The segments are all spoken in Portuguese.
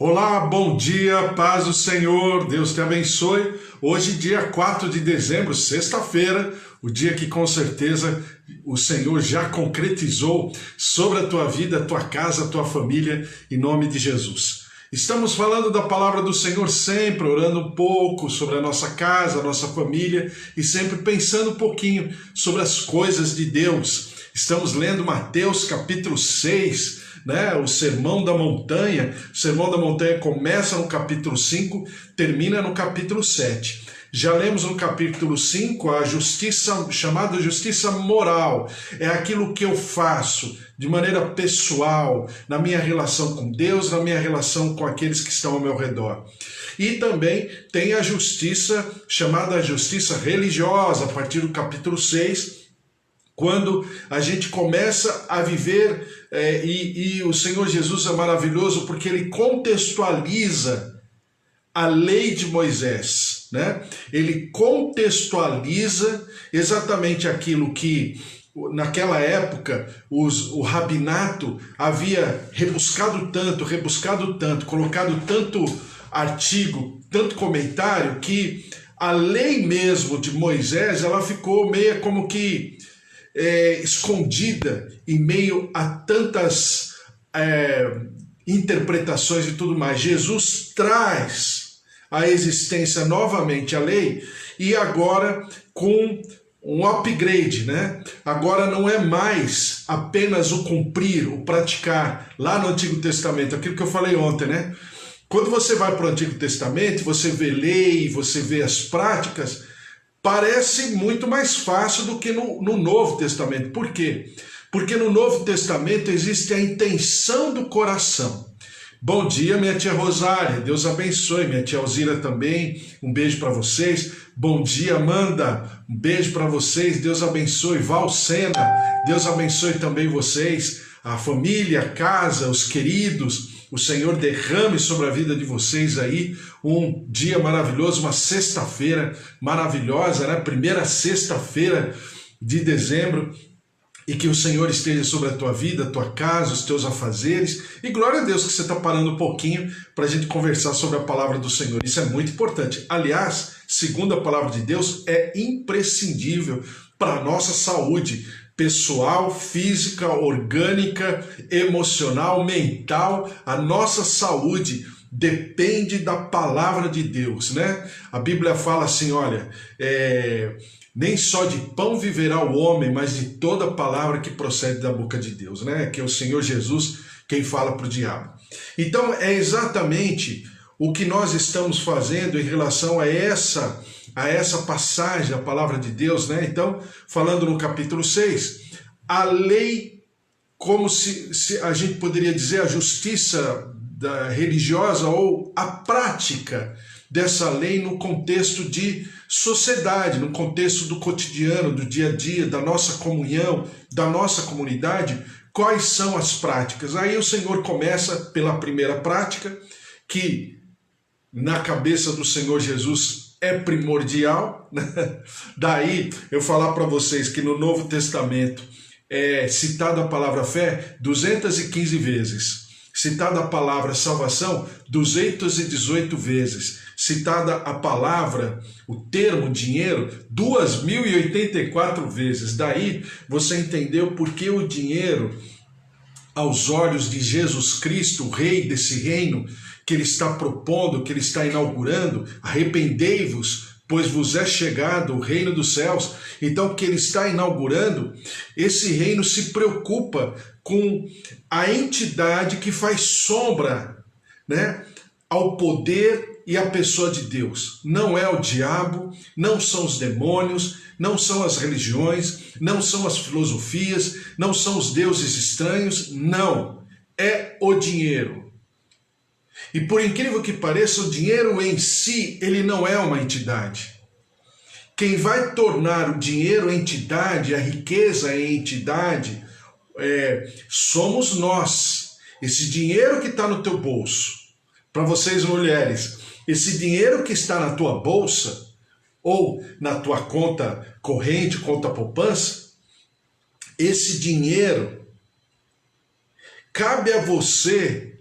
Olá, bom dia, paz do Senhor, Deus te abençoe. Hoje, dia 4 de dezembro, sexta-feira, o dia que com certeza o Senhor já concretizou sobre a tua vida, a tua casa, a tua família, em nome de Jesus. Estamos falando da palavra do Senhor sempre, orando um pouco sobre a nossa casa, a nossa família e sempre pensando um pouquinho sobre as coisas de Deus. Estamos lendo Mateus capítulo 6, né? O Sermão da Montanha. O Sermão da Montanha começa no capítulo 5, termina no capítulo 7. Já lemos no capítulo 5 a justiça, chamada justiça moral. É aquilo que eu faço de maneira pessoal, na minha relação com Deus, na minha relação com aqueles que estão ao meu redor. E também tem a justiça, chamada justiça religiosa, a partir do capítulo 6, quando a gente começa a viver, e o Senhor Jesus é maravilhoso porque ele contextualiza a lei de Moisés, né? Ele contextualiza exatamente aquilo que naquela época o rabinato havia rebuscado tanto, colocado tanto artigo, tanto comentário, que a lei mesmo de Moisés, ela ficou meio como que escondida em meio a tantas interpretações e tudo mais. Jesus traz à existência novamente a lei e agora com um upgrade, né? Agora não é mais apenas o cumprir, o praticar, lá no Antigo Testamento, aquilo que eu falei ontem, né? Quando você vai para o Antigo Testamento, você vê lei, você vê as práticas, parece muito mais fácil do que no Novo Testamento. Por quê? Porque no Novo Testamento existe a intenção do coração. Bom dia, minha tia Rosária, Deus abençoe, minha tia Alzira também, um beijo para vocês. Bom dia, Amanda, um beijo para vocês, Deus abençoe. Valcena, Deus abençoe também vocês, a família, a casa, os queridos. O Senhor derrame sobre a vida de vocês aí um dia maravilhoso, uma sexta-feira maravilhosa, né? Primeira sexta-feira de dezembro. E que o Senhor esteja sobre a tua vida, a tua casa, os teus afazeres. E glória a Deus que você está parando um pouquinho para a gente conversar sobre a palavra do Senhor. Isso é muito importante. Aliás, segundo a palavra de Deus, é imprescindível para a nossa saúde pessoal, física, orgânica, emocional, mental. A nossa saúde depende da palavra de Deus, né? A Bíblia fala assim, olha, nem só de pão viverá o homem, mas de toda palavra que procede da boca de Deus, né? Que é o Senhor Jesus quem fala para o diabo. Então é exatamente o que nós estamos fazendo em relação a essa passagem da palavra de Deus, né? Então, falando no capítulo 6, a lei, como se a gente poderia dizer, a justiça religiosa ou a prática dessa lei no contexto de sociedade, no contexto do cotidiano, do dia a dia, da nossa comunhão, da nossa comunidade, quais são as práticas? Aí o Senhor começa pela primeira prática, que na cabeça do Senhor Jesus é primordial, né? Daí eu falar para vocês que no Novo Testamento é citada a palavra fé 215 vezes. Citada a palavra salvação 218 vezes. Citada a palavra, o termo dinheiro, 2.084 vezes. Daí você entendeu por que o dinheiro, aos olhos de Jesus Cristo, o rei desse reino, que ele está propondo, que ele está inaugurando, arrependei-vos, pois vos é chegado o reino dos céus. Então, que ele está inaugurando, esse reino se preocupa com a entidade que faz sombra, né, ao poder e à pessoa de Deus. Não é o diabo, não são os demônios, não são as religiões, não são as filosofias, não são os deuses estranhos, não. É o dinheiro. E por incrível que pareça, o dinheiro em si, ele não é uma entidade. Quem vai tornar o dinheiro entidade, a riqueza entidade, somos nós. Esse dinheiro que está no teu bolso, para vocês mulheres, esse dinheiro que está na tua bolsa, ou na tua conta corrente, conta poupança, esse dinheiro, cabe a você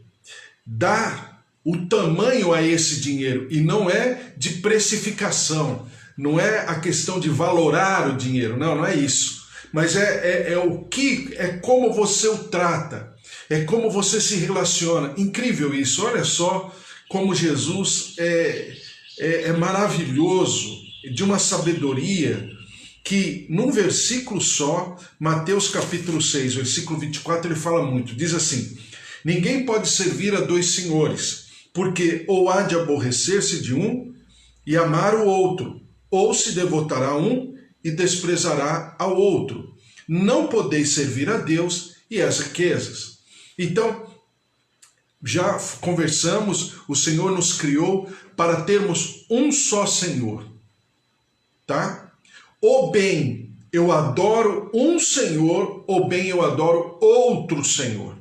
dar o tamanho a esse dinheiro, e não é de precificação, não é a questão de valorar o dinheiro, não é isso. Mas é como você o trata, é como você se relaciona. Incrível isso, olha só como Jesus é maravilhoso, de uma sabedoria que num versículo só, Mateus capítulo 6, versículo 24, ele fala muito, diz assim: ninguém pode servir a dois senhores, porque ou há de aborrecer-se de um e amar o outro, ou se devotará a um e desprezará ao outro. Não podeis servir a Deus e às riquezas. Então, já conversamos, o Senhor nos criou para termos um só Senhor, tá? Ou bem eu adoro um Senhor, ou bem eu adoro outro Senhor.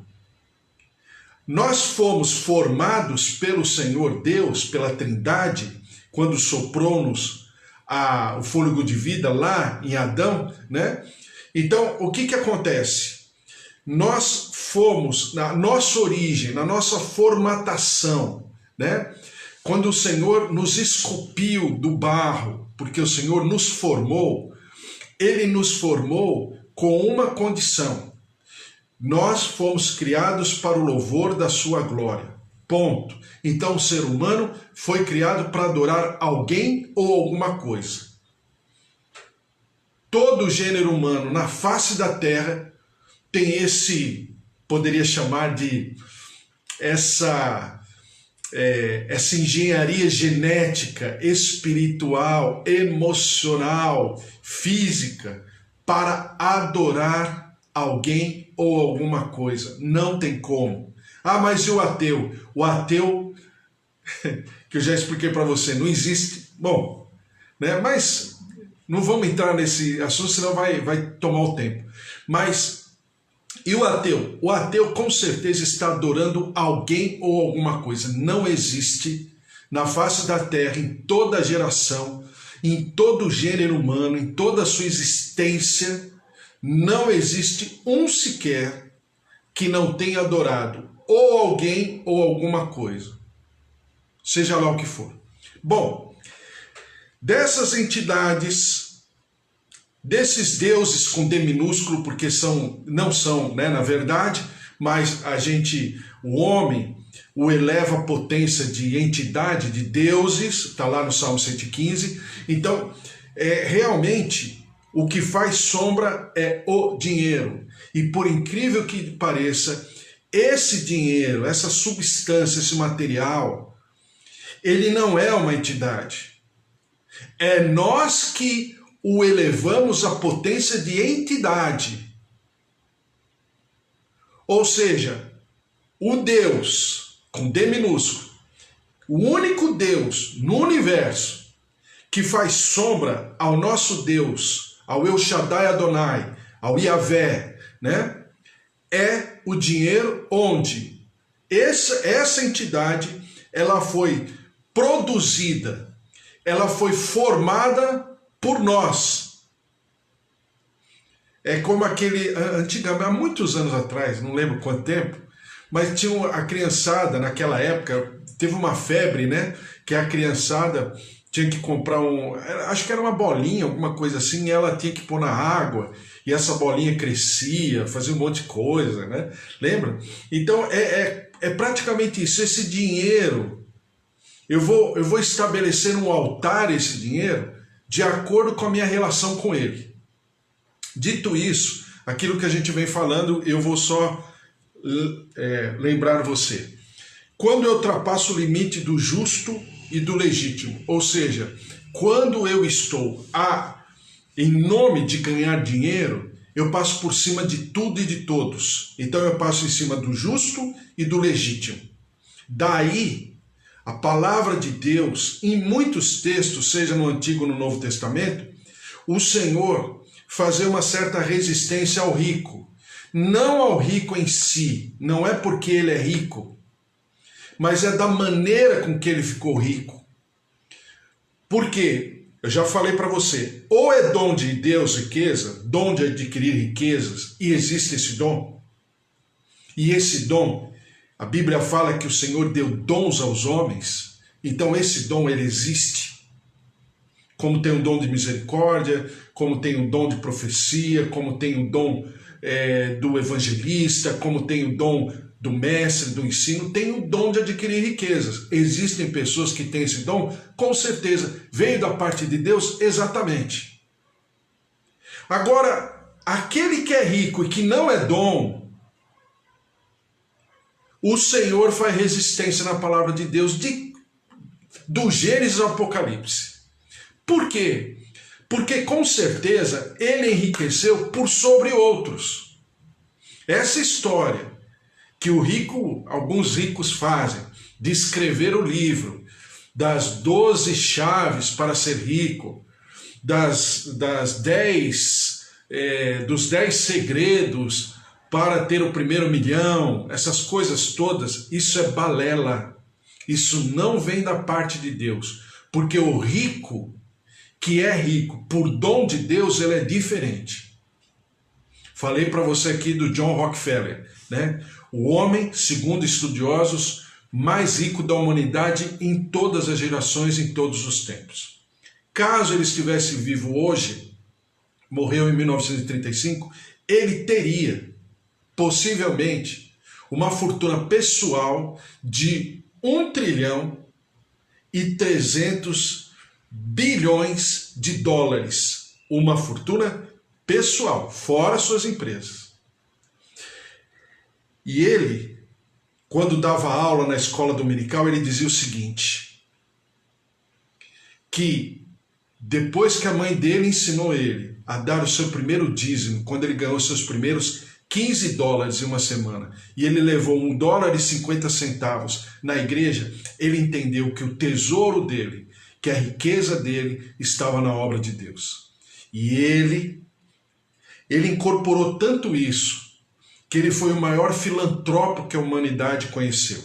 Nós fomos formados pelo Senhor Deus, pela Trindade, quando soprou-nos o fôlego de vida lá em Adão, né? Então, o que acontece? Nós fomos, na nossa origem, na nossa formatação, né? Quando o Senhor nos esculpiu do barro, porque o Senhor nos formou, Ele nos formou com uma condição: nós fomos criados para o louvor da sua glória. Ponto. Então o ser humano foi criado para adorar alguém ou alguma coisa. Todo o gênero humano na face da terra tem poderia chamar de essa engenharia genética, espiritual, emocional, física, para adorar alguém ou alguma coisa. Não tem como. Ah, mas e o ateu? O ateu, que eu já expliquei para você, não existe. Bom, né? Mas não vamos entrar nesse assunto, senão vai tomar o tempo. Mas e o ateu? O ateu com certeza está adorando alguém ou alguma coisa. Não existe na face da terra, em toda a geração, em todo o gênero humano, em toda a sua existência, não existe um sequer que não tenha adorado ou alguém ou alguma coisa, seja lá o que for. Bom, dessas entidades, desses deuses com D minúsculo, porque não são, né, na verdade, mas o homem o eleva à potência de entidade, de deuses, está lá no Salmo 115. Então, realmente, o que faz sombra é o dinheiro. E por incrível que pareça, esse dinheiro, essa substância, esse material, ele não é uma entidade. É nós que o elevamos à potência de entidade. Ou seja, o Deus, com D minúsculo, o único Deus no universo que faz sombra ao nosso Deus, ao El Shaddai Adonai, ao Yahvé, né? É o dinheiro, onde essa entidade ela foi produzida, ela foi formada por nós. É como antigamente, há muitos anos atrás, não lembro quanto tempo, mas tinha a criançada, naquela época, teve uma febre, né? Que a criançada tinha que comprar acho que era uma bolinha, alguma coisa assim, e ela tinha que pôr na água, e essa bolinha crescia, fazia um monte de coisa, né? Lembra? Então é praticamente isso, esse dinheiro. Eu vou estabelecer um altar a esse dinheiro de acordo com a minha relação com ele. Dito isso, aquilo que a gente vem falando, eu vou só lembrar você. Quando eu ultrapasso o limite do justo e do legítimo, ou seja, quando eu estou em nome de ganhar dinheiro, eu passo por cima de tudo e de todos. Então eu passo em cima do justo e do legítimo. Daí, a palavra de Deus, em muitos textos, seja no Antigo ou no Novo Testamento, o Senhor fazer uma certa resistência ao rico. Não ao rico em si, não é porque ele é rico, mas é da maneira com que ele ficou rico. Por quê? Eu já falei para você, ou é dom de Deus riqueza, dom de adquirir riquezas, e existe esse dom. E esse dom A Bíblia fala que o Senhor deu dons aos homens, então esse dom ele existe. Como tem o dom de misericórdia, como tem o dom de profecia, como tem o dom do evangelista, como tem o dom do mestre, do ensino, tem o dom de adquirir riquezas. Existem pessoas que têm esse dom, com certeza. Veio da parte de Deus? Exatamente. Agora, aquele que é rico e que não é dom, o Senhor faz resistência na palavra de Deus, do Gênesis ao Apocalipse. Por quê? Porque com certeza ele enriqueceu por sobre outros. Essa história que alguns ricos fazem, de escrever o livro das 12 chaves para ser rico, dos 10 segredos para ter o primeiro milhão, essas coisas todas, isso é balela. Isso não vem da parte de Deus, porque o rico, que é rico por dom de Deus, ele é diferente. Falei para você aqui do John Rockefeller, né? O homem, segundo estudiosos, mais rico da humanidade em todas as gerações, em todos os tempos. Caso ele estivesse vivo hoje, morreu em 1935, ele teria, possivelmente, uma fortuna pessoal de 1,3 trilhões de dólares. Uma fortuna pessoal, fora suas empresas. E ele, quando dava aula na escola dominical, ele dizia o seguinte, que depois que a mãe dele ensinou ele a dar o seu primeiro dízimo, quando ele ganhou seus primeiros 15 dólares em uma semana, e ele levou $1,50 na igreja, ele entendeu que o tesouro dele, que a riqueza dele estava na obra de Deus. E ele incorporou tanto isso, que ele foi o maior filantropo que a humanidade conheceu,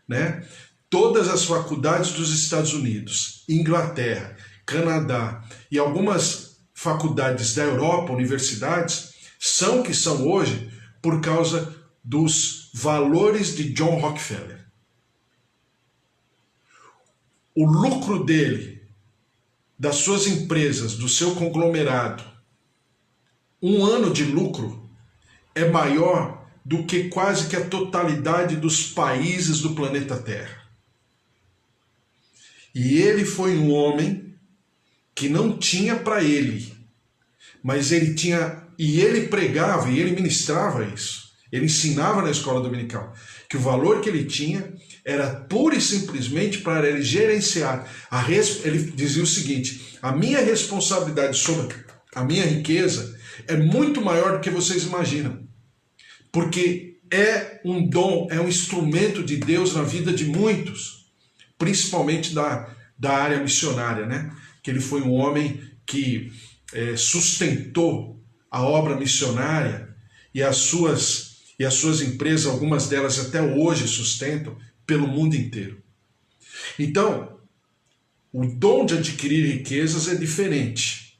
né? Todas as faculdades dos Estados Unidos, Inglaterra, Canadá e algumas faculdades da Europa, universidades, são que são hoje por causa dos valores de John Rockefeller. O lucro dele, das suas empresas, do seu conglomerado, um ano de lucro é maior do que quase que a totalidade dos países do planeta Terra. E ele foi um homem que não tinha para ele, mas ele tinha, e ele pregava, e ele ministrava isso. Ele ensinava na escola dominical que o valor que ele tinha era pura e simplesmente para ele gerenciar. Ele dizia o seguinte, a minha responsabilidade sobre a minha riqueza é muito maior do que vocês imaginam. Porque é um dom, é um instrumento de Deus na vida de muitos, principalmente da área missionária, né? Que ele foi um homem que sustentou a obra missionária e as suas empresas, algumas delas até hoje sustentam, pelo mundo inteiro. Então, o dom de adquirir riquezas é diferente.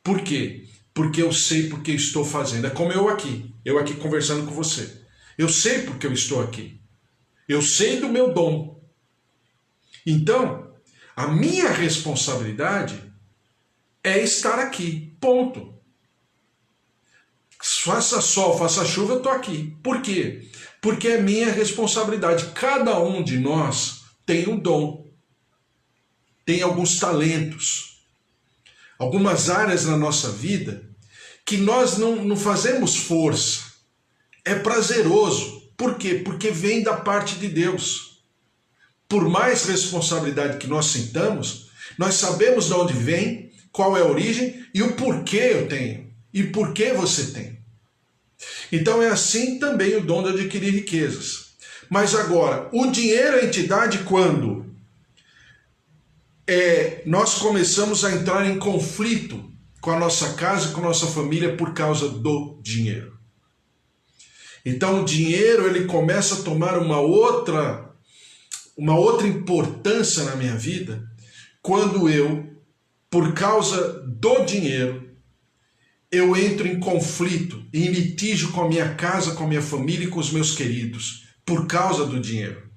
Por quê? Porque eu sei porque estou fazendo. É como eu aqui conversando com você. Eu sei porque eu estou aqui. Eu sei do meu dom. Então, a minha responsabilidade é estar aqui. Ponto. Faça sol, faça chuva, eu estou aqui. Por quê? Porque é minha responsabilidade. Cada um de nós tem um dom. Tem alguns talentos. Algumas áreas na nossa vida que nós não fazemos força. É prazeroso. Por quê? Porque vem da parte de Deus. Por mais responsabilidade que nós sintamos, nós sabemos de onde vem, qual é a origem e o porquê eu tenho. E por que você tem. Então é assim também o dom de adquirir riquezas. Mas agora, o dinheiro é entidade quando nós começamos a entrar em conflito com a nossa casa e com a nossa família por causa do dinheiro. Então o dinheiro ele começa a tomar uma outra importância na minha vida quando eu, por causa do dinheiro, eu entro em conflito, em litígio com a minha casa, com a minha família e com os meus queridos, por causa do dinheiro.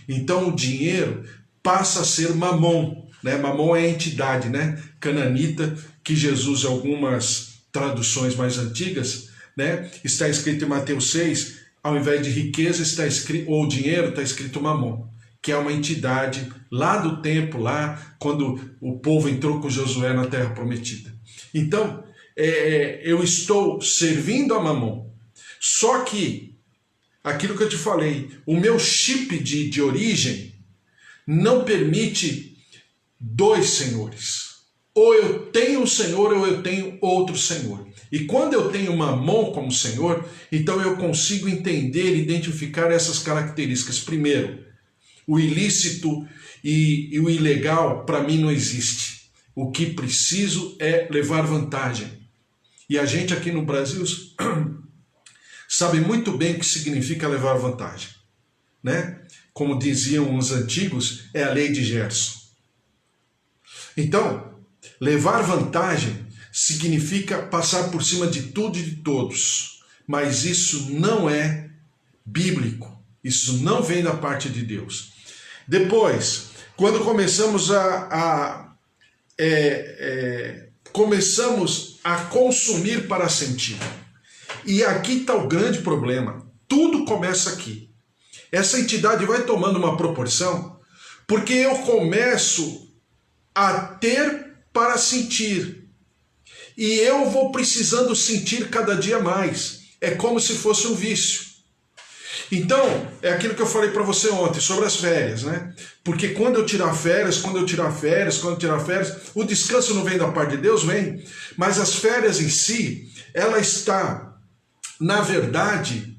Então o dinheiro passa a ser mamon, né? Mamon é a entidade, né? Cananita, que Jesus, em algumas traduções mais antigas, né? Está escrito em Mateus 6, ao invés de riqueza está escrito, ou dinheiro, está escrito mamon, que é uma entidade lá do tempo, lá quando o povo entrou com Josué na Terra Prometida. Então, eu estou servindo a mamon. Só que, aquilo que eu te falei, o meu chip de origem não permite dois senhores. Ou eu tenho um senhor ou eu tenho outro senhor. E quando eu tenho mamon como senhor, então eu consigo entender e identificar essas características. Primeiro, o ilícito e o ilegal para mim não existe. O que preciso é levar vantagem. E a gente aqui no Brasil sabe muito bem o que significa levar vantagem, né? Como diziam os antigos, é a lei de Gerson. Então, levar vantagem significa passar por cima de tudo e de todos, mas isso não é bíblico, isso não vem da parte de Deus. Depois, quando começamos começamos a consumir para sentir. E aqui está o grande problema. Tudo começa aqui. Essa entidade vai tomando uma proporção porque eu começo a ter para sentir. E eu vou precisando sentir cada dia mais. É como se fosse um vício. Então, é aquilo que eu falei para você ontem sobre as férias, né? Porque quando eu tirar férias, o descanso não vem da parte de Deus, vem. Mas as férias em si, ela está, na verdade,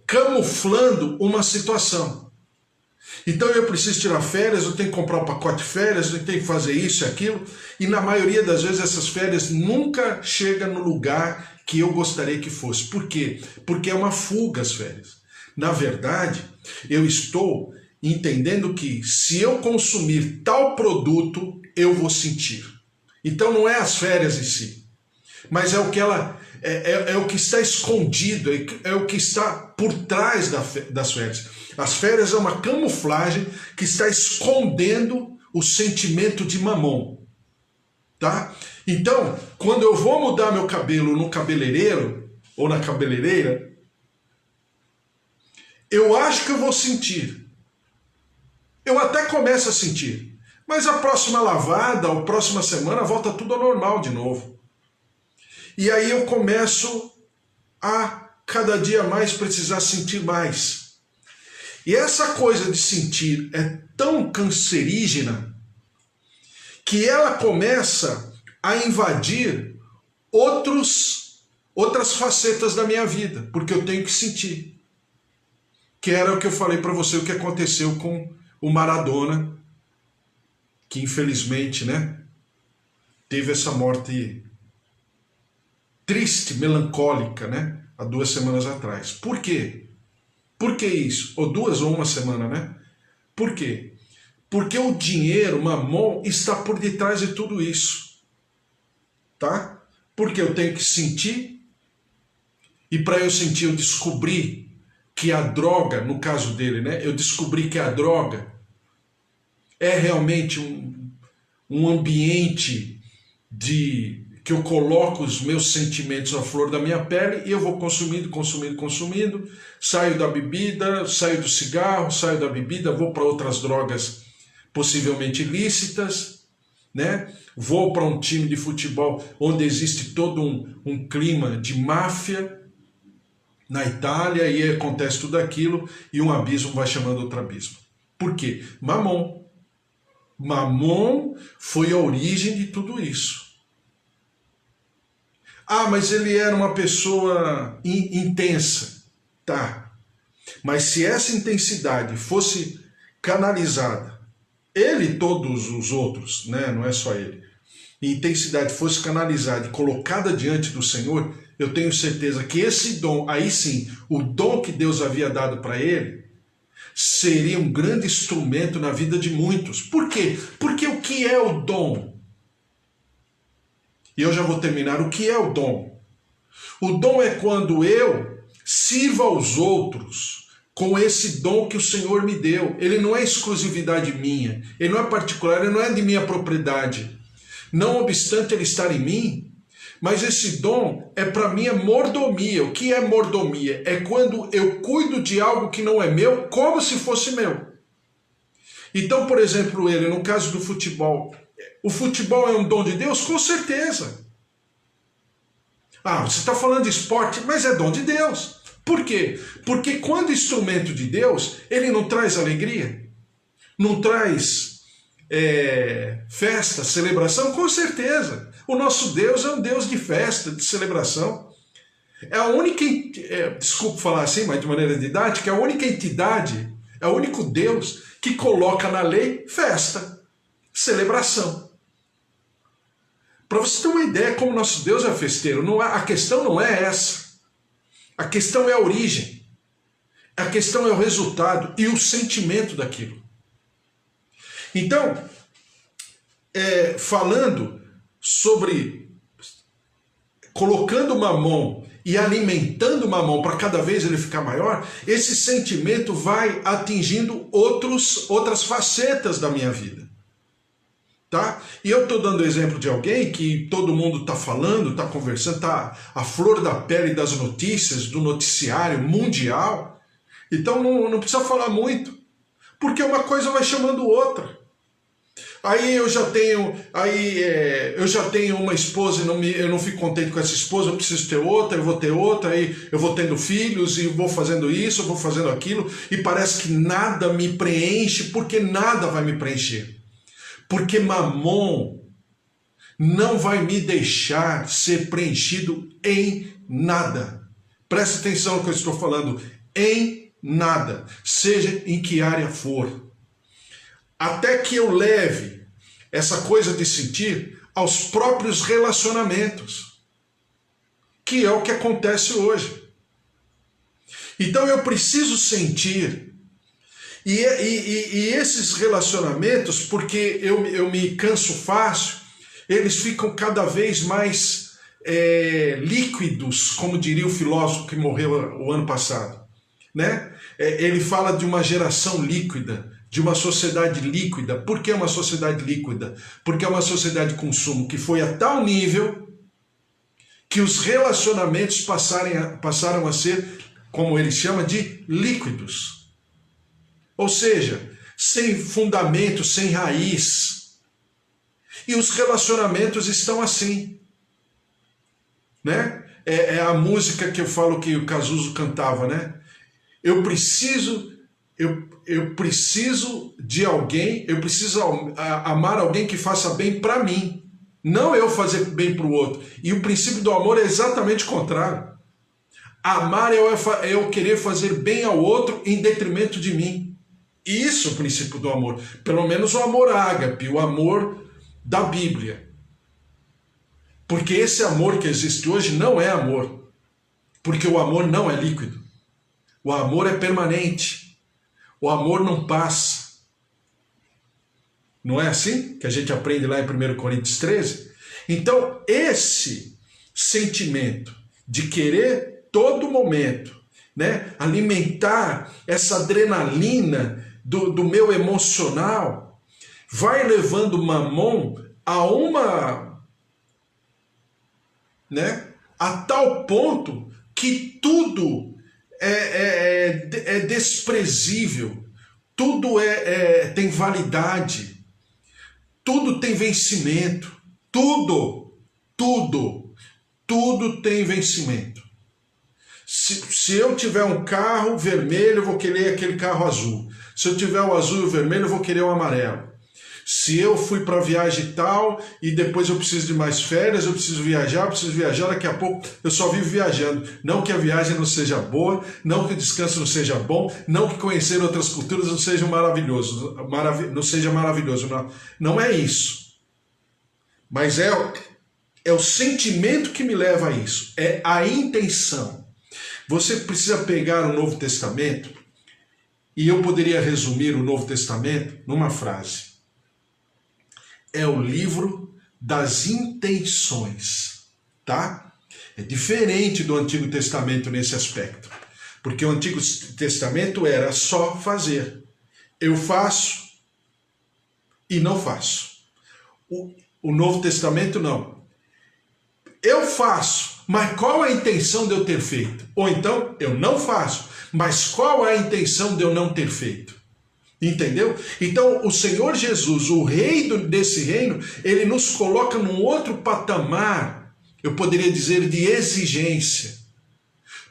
camuflando uma situação. Então eu preciso tirar férias, eu tenho que comprar um pacote de férias, eu tenho que fazer isso e aquilo. E na maioria das vezes essas férias nunca chegam no lugar que eu gostaria que fosse. Por quê? Porque é uma fuga as férias. Na verdade, eu estou entendendo que se eu consumir tal produto, eu vou sentir. Então não é as férias em si, mas é o que é o que está escondido, é o que está por trás das férias. As férias é uma camuflagem que está escondendo o sentimento de mamon, tá? Então, quando eu vou mudar meu cabelo no cabeleireiro ou na cabeleireira, eu acho que eu vou sentir. Eu até começo a sentir, mas a próxima lavada ou próxima semana volta tudo ao normal de novo. E aí eu começo a cada dia mais precisar sentir mais. E essa coisa de sentir é tão cancerígena que ela começa a invadir outras facetas da minha vida, porque eu tenho que sentir. Que era o que eu falei para você, o que aconteceu com o Maradona, que infelizmente, né, teve essa morte triste, melancólica, né, há 2 semanas atrás. Por quê? Por que isso? Ou 2 ou 1 semana, né? Por quê? Porque o dinheiro, o mamon, está por detrás de tudo isso. Tá? Porque eu tenho que sentir, e para eu sentir eu descobri que a droga, no caso dele, né? Eu descobri que a droga é realmente um ambiente que eu coloco os meus sentimentos à flor da minha pele e eu vou consumindo, saio da bebida, saio do cigarro, saio da bebida, vou para outras drogas possivelmente ilícitas, né? Vou para um time de futebol onde existe todo um clima de máfia na Itália e acontece tudo aquilo e um abismo vai chamando outro abismo. Por quê? Mamon. Mamon foi a origem de tudo isso. Ah, mas ele era uma pessoa intensa. Tá. Mas se essa intensidade fosse canalizada, ele e todos os outros, né? Não é só ele, intensidade fosse canalizada e colocada diante do Senhor, eu tenho certeza que esse dom, aí sim, o dom que Deus havia dado para ele, seria um grande instrumento na vida de muitos. Por quê? Porque o que é o dom? E eu já vou terminar. O que é o dom? O dom é quando eu sirvo aos outros com esse dom que o Senhor me deu. Ele não é exclusividade minha, ele não é particular, ele não é de minha propriedade. Não obstante ele estar em mim, mas esse dom é para minha mordomia. O que é mordomia? É quando eu cuido de algo que não é meu, como se fosse meu. Então, por exemplo, no caso do futebol, o futebol é um dom de Deus? Com certeza. Você está falando de esporte, mas é dom de Deus. Por quê? Porque quando instrumento de Deus, ele não traz alegria, não traz festa, celebração? Com certeza. O nosso Deus é um Deus de festa, de celebração. É a única, desculpe falar assim, mas de maneira didática, é a única entidade, é o único Deus que coloca na lei festa, celebração. Para você ter uma ideia como nosso Deus é festeiro, a questão não é essa. A questão é a origem. A questão é o resultado e o sentimento daquilo. Então, falando sobre colocando Mamon e alimentando Mamon para cada vez ele ficar maior, esse sentimento vai atingindo outras facetas da minha vida. Tá? E eu estou dando exemplo de alguém que todo mundo está falando, está conversando, está à flor da pele das notícias, do noticiário mundial. Então não precisa falar muito, porque uma coisa vai chamando outra. Aí eu já tenho uma esposa e eu não fico contente com essa esposa, eu preciso ter outra, eu vou ter outra, aí eu vou tendo filhos e vou fazendo isso, eu vou fazendo aquilo, e parece que nada me preenche, porque nada vai me preencher. Porque Mamon não vai me deixar ser preenchido em nada. Preste atenção no que eu estou falando, em nada, seja em que área for. Até que eu leve essa coisa de sentir aos próprios relacionamentos, que é o que acontece hoje. Então eu preciso sentir, e esses relacionamentos, porque eu me canso fácil, eles ficam cada vez mais líquidos, como diria o filósofo que morreu o ano passado, né? Ele fala de uma geração líquida, de uma sociedade líquida. Por que uma sociedade líquida? Porque é uma sociedade de consumo que foi a tal nível que os relacionamentos passaram a ser, como ele chama, de líquidos. Ou seja, sem fundamento, sem raiz. E os relacionamentos estão assim, né? É a música que eu falo que o Cazuzo cantava, né? Eu preciso de alguém, eu preciso amar alguém que faça bem para mim, não eu fazer bem para o outro. E o princípio do amor é exatamente o contrário. Amar é eu querer fazer bem ao outro em detrimento de mim. Isso é o princípio do amor. Pelo menos o amor ágape, o amor da Bíblia. Porque esse amor que existe hoje não é amor. Porque o amor não é líquido. O amor é permanente. O amor não passa. Não é assim que a gente aprende lá em 1 Coríntios 13? Então, esse sentimento de querer todo momento, né, alimentar essa adrenalina do meu emocional, vai levando Mamon a tal ponto que tudo é desprezível, tudo tem validade, tudo tem vencimento, tudo tem vencimento. Se eu tiver um carro vermelho, eu vou querer aquele carro azul. Se eu tiver o azul e o vermelho, eu vou querer o amarelo. Se eu fui para viagem tal e depois eu preciso de mais férias, eu preciso viajar, daqui a pouco eu só vivo viajando. Não que a viagem não seja boa, não que o descanso não seja bom, não que conhecer outras culturas não seja maravilhoso, não é isso. Mas é o sentimento que me leva a isso, é a intenção. Você precisa pegar o Novo Testamento, e eu poderia resumir o Novo Testamento numa frase. É o livro das intenções, tá? É diferente do Antigo Testamento nesse aspecto. Porque o Antigo Testamento era só fazer. Eu faço e não faço. O Novo Testamento não. Eu faço, mas qual é a intenção de eu ter feito? Ou então, eu não faço, mas qual é a intenção de eu não ter feito? Entendeu? Então, o Senhor Jesus, o rei desse reino, ele nos coloca num outro patamar, eu poderia dizer de exigência,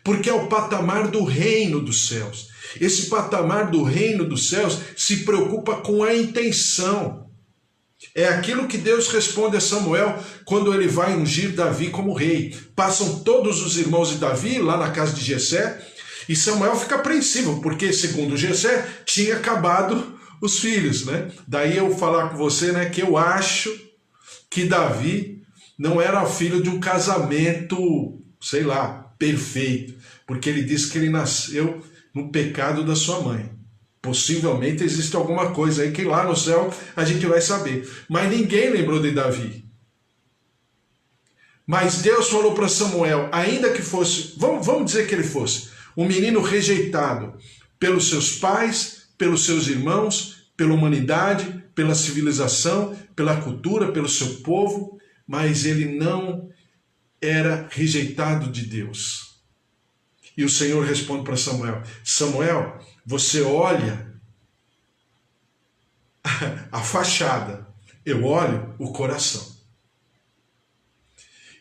porque é o patamar do reino dos céus. Esse patamar do reino dos céus se preocupa com a intenção. É aquilo que Deus responde a Samuel quando ele vai ungir Davi como rei. Passam todos os irmãos de Davi lá na casa de Jessé e Samuel fica apreensivo, porque segundo Jessé tinha acabado os filhos, né? Daí eu falar com você, né, que eu acho que Davi não era filho de um casamento, sei lá, perfeito, porque ele diz que ele nasceu no pecado da sua mãe. Possivelmente existe alguma coisa aí que lá no céu a gente vai saber. Mas ninguém lembrou de Davi. Mas Deus falou para Samuel, ainda que fosse, vamos dizer que ele fosse, um menino rejeitado pelos seus pais, pelos seus irmãos, pela humanidade, pela civilização, pela cultura, pelo seu povo, mas ele não era rejeitado de Deus. E o Senhor responde para Samuel, Samuel, você olha a fachada, eu olho o coração.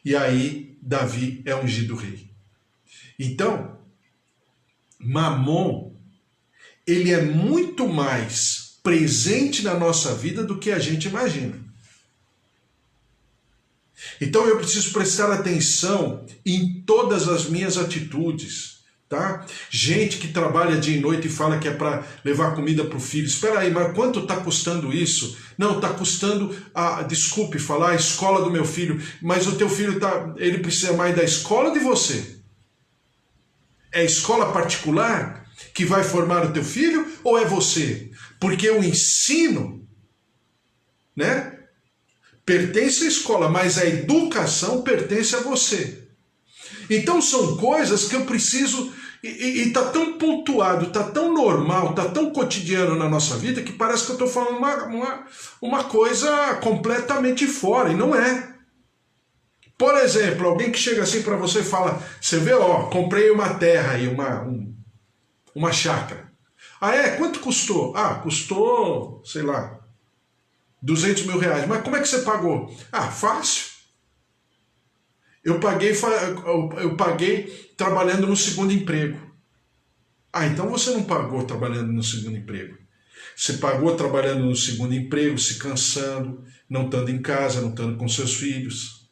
E aí Davi é ungido rei. Então, Mamon, ele é muito mais presente na nossa vida do que a gente imagina. Então eu preciso prestar atenção em todas as minhas atitudes. Tá? Gente que trabalha dia e noite e fala que é para levar comida para o filho. Espera aí, mas quanto está custando isso? Não, está custando, desculpe falar, a escola do meu filho. Mas o teu filho, ele precisa mais da escola ou de você? É a escola particular que vai formar o teu filho ou é você? Porque o ensino, né, pertence à escola, mas a educação pertence a você. Então são coisas que eu preciso... E está tão pontuado, está tão normal, está tão cotidiano na nossa vida que parece que eu estou falando uma coisa completamente fora, e não é. Por exemplo, alguém que chega assim para você e fala, você vê, ó, comprei uma terra aí, uma chácara. Ah é? Quanto custou? Ah, custou, sei lá, 200 mil reais. Mas como é que você pagou? Ah, fácil. Eu paguei trabalhando no segundo emprego. Ah, então você não pagou trabalhando no segundo emprego. Você pagou trabalhando no segundo emprego, se cansando, não estando em casa, não estando com seus filhos.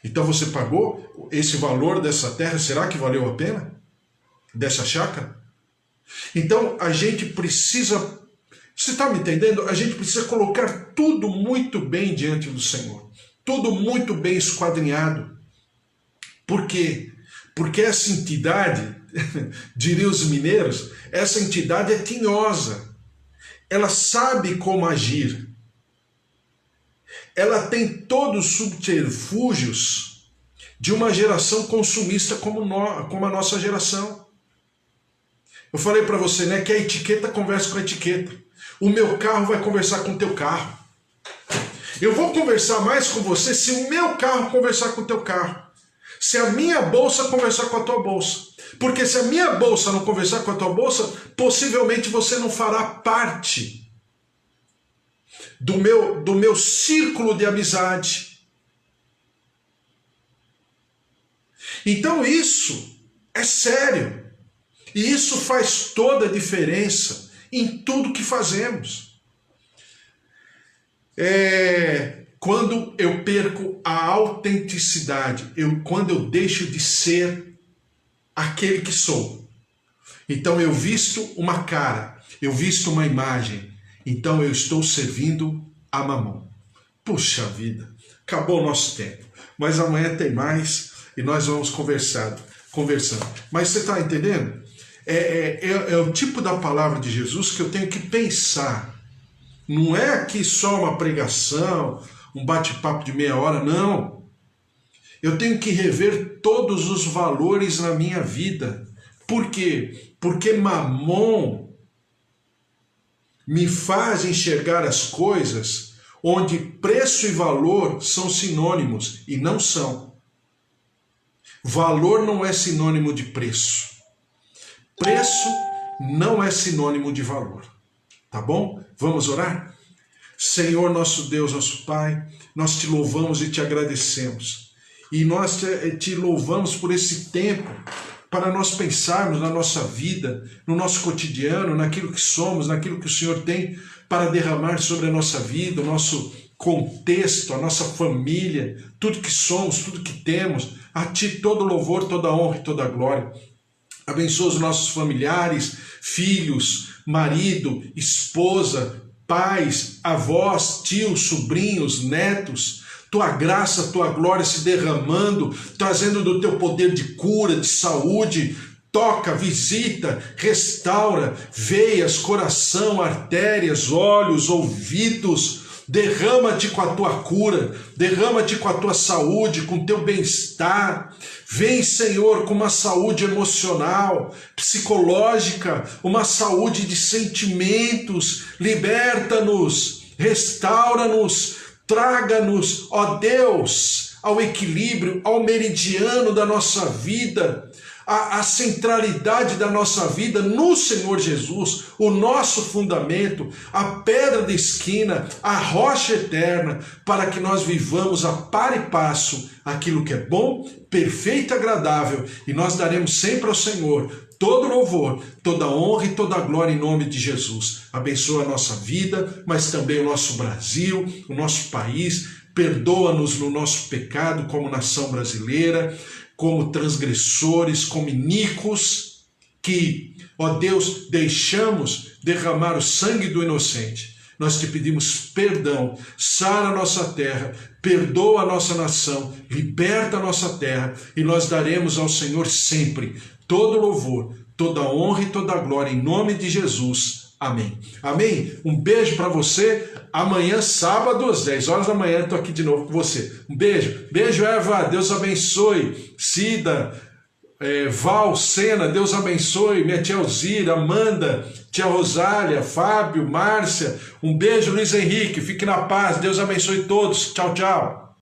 Então você pagou esse valor dessa terra, será que valeu a pena? Dessa chácara? Então a gente precisa, você está me entendendo? A gente precisa colocar tudo muito bem diante do Senhor. Tudo muito bem esquadrinhado. Por quê? Porque essa entidade, diriam os mineiros, essa entidade é tinhosa. Ela sabe como agir. Ela tem todos os subterfúgios de uma geração consumista como a nossa geração. Eu falei para você, né, que a etiqueta conversa com a etiqueta. O meu carro vai conversar com o teu carro. Eu vou conversar mais com você se o meu carro conversar com o teu carro. Se a minha bolsa conversar com a tua bolsa. Porque se a minha bolsa não conversar com a tua bolsa, possivelmente você não fará parte do meu círculo de amizade. Então isso é sério. E isso faz toda a diferença em tudo que fazemos. Quando eu perco a autenticidade, quando eu deixo de ser aquele que sou. Então eu visto uma cara, eu visto uma imagem, então eu estou servindo a Mamon. Puxa vida, acabou o nosso tempo, mas amanhã tem mais e nós vamos conversando. Mas você está entendendo? É o tipo da palavra de Jesus que eu tenho que pensar. Não é aqui só uma pregação, um bate-papo de meia hora, não. Eu tenho que rever todos os valores na minha vida. Por quê? Porque Mamon me faz enxergar as coisas onde preço e valor são sinônimos, e não são. Valor não é sinônimo de preço. Preço não é sinônimo de valor. Tá bom? Vamos orar? Senhor, nosso Deus, nosso Pai, nós te louvamos e te agradecemos. E nós te louvamos por esse tempo, para nós pensarmos na nossa vida, no nosso cotidiano, naquilo que somos, naquilo que o Senhor tem para derramar sobre a nossa vida, o nosso contexto, a nossa família, tudo que somos, tudo que temos. A Ti todo louvor, toda honra e toda glória. Abençoa os nossos familiares, filhos, marido, esposa, pais, avós, tios, sobrinhos, netos. Tua graça, tua glória se derramando, trazendo do teu poder de cura, de saúde. Toca, visita, restaura veias, coração, artérias, olhos, ouvidos. Derrama-te com a tua cura, derrama-te com a tua saúde, com o teu bem-estar. Vem, Senhor, com uma saúde emocional, psicológica, uma saúde de sentimentos. Liberta-nos, restaura-nos, traga-nos, ó Deus, ao equilíbrio, ao meridiano da nossa vida, a centralidade da nossa vida no Senhor Jesus, o nosso fundamento, a pedra de esquina, a rocha eterna, para que nós vivamos a par e passo aquilo que é bom, perfeito e agradável, e nós daremos sempre ao Senhor todo louvor, toda honra e toda glória em nome de Jesus. Abençoa a nossa vida, mas também o nosso Brasil, o nosso país. Perdoa-nos no nosso pecado como nação brasileira, como transgressores, como iníquos, que, ó Deus, deixamos derramar o sangue do inocente. Nós te pedimos perdão, sara a nossa terra, perdoa a nossa nação, liberta a nossa terra, e nós daremos ao Senhor sempre todo louvor, toda honra e toda glória, em nome de Jesus. Amém. Amém? Um beijo para você. Amanhã, sábado, às 10 horas da manhã, estou aqui de novo com você. Um beijo. Beijo, Eva. Deus abençoe. Cida, Val, Sena, Deus abençoe. Minha tia Alzira, Amanda, tia Rosália, Fábio, Márcia. Um beijo, Luiz Henrique. Fique na paz. Deus abençoe todos. Tchau, tchau.